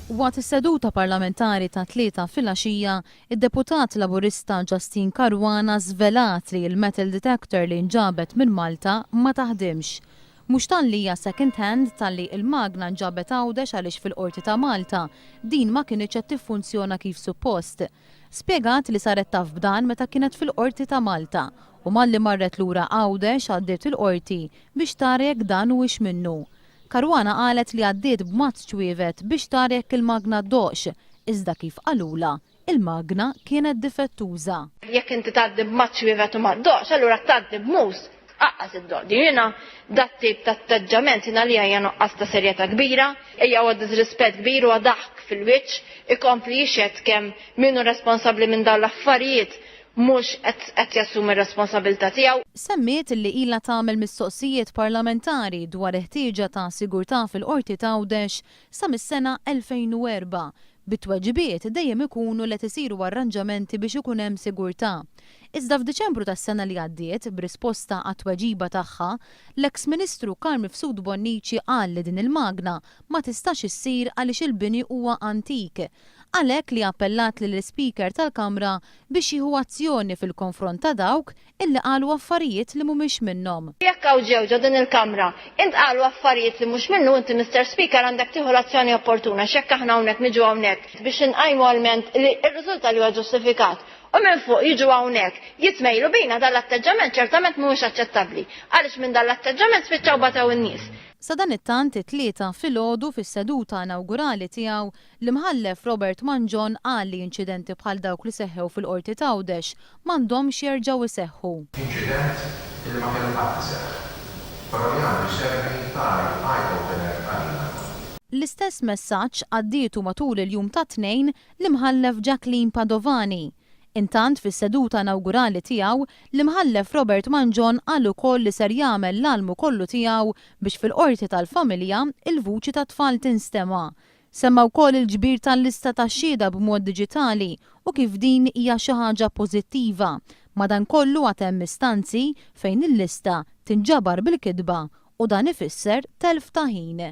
Waqt is-seduta parlamentari ta' 3 fil-għaxija, id-deputat Laburista Justin Caruana żvelat li l-metal detector li nġabet minn Malta ma taħdimx. Mhux talli hija second hand talli il-magna nġabet għawdex għaliex fil-qorti ta' Malta din ma kienx qed tiffunzjona kif suppost. Spjegat li saret taf b'dan meta kienet fil-qorti ta' Malta u malli marret lura għawdex għaddiet il-qorti biex tara jekk dan huwiex minnu. Caruana qalet li għaddiet b'mazz ċwievet biex tara jekk il-magna ddoqx, iżda kif qalula, il-magna kienet difettuża. Jekk inti tgħaddi b'mazz ċwievet u ma ddoqx, allura tgħaddi b'mus. Aqqas id-doqdi. Jiena dat tip ta' atteġġament jiena li hija nuqqas ta' serjetà kbira, hija huwa disrispett kbir u daħk fil-wiċċ, ikompli jixed kemm minnu responsabbli minn dawn l-affarijiet mhux qed jassumi r-responsabilità tiegħu. Semmiet li ilha tagħmel mistoqsijiet parlamentari dwar ħtieġa ta' sigurtà fil-qorti ta' Għawdex sa mis-sena 2004. Bit-tweġibiet dejjem ikunu li isiru arranġamenti biex ikun hemm sigurtà. Iżda f'Diċembru tas-sena li għaddiet, b'risposta għat-tweġiba tagħha, l-eks Ministru Karl Mifsud Bonnici qal li din il-magna ma tistax issir għaliex il-bini huwa antik. Għalhekk li appellat lill-Speaker tal-Kamra biex jieħu azzjoni fil-konfront ta' dawk illi qalu affarijiet li mhumiex minnhom. Jekk hawn ġewġa din il-Kamra int qalu affarijiet li mhux minnu inti Mr. Speaker għandek tieħu l-azzjoni opportuna x'hekk aħna hawnhekk niġu hawnhekk biex inqajmu għalment li r-riżulta li huwa ġustifikat. U minn fuq jiġu hawnhekk jitmejlu bina dal-atteġġament ċertament mhuwiex aċċettabbli. Għaliex minn dal-atteġġament spiċċaw batew in-nies. Sa dan it-tant it-tlieta filgħodu fis-seduta inawgurali tiegħu l-imħallef Robert Manjon qal li inċidenti bħal dawk li seħħew fil-qorti ta' Għawdex m'għandhomx jerġgħu iseħħu. Inċident li ma kellu qatt iseħħ. Però li għandu jservi ta' eye-opener għalina. L-istess messaġġ għaddietu matul il-jum ta' Tnejn l-imħallef Jacqueline Padovani. Intant fis-seduta inawgurali tiegħu l-imħallef Robert Manjon qal ukoll li ser jagħmel l-almu kollu tiegħu biex fil-qorti tal-familja il-vuċi ta' tfal tinstema'. Semma wkoll il-ġbir tal-lista tax-xhieda b'mod diġitali u kif din hija xi ħaġa pożittiva. Madankollu għad hemm istanzi fejn il-lista tinġabar bil-kidba u dan ifisser telf ta' ħin.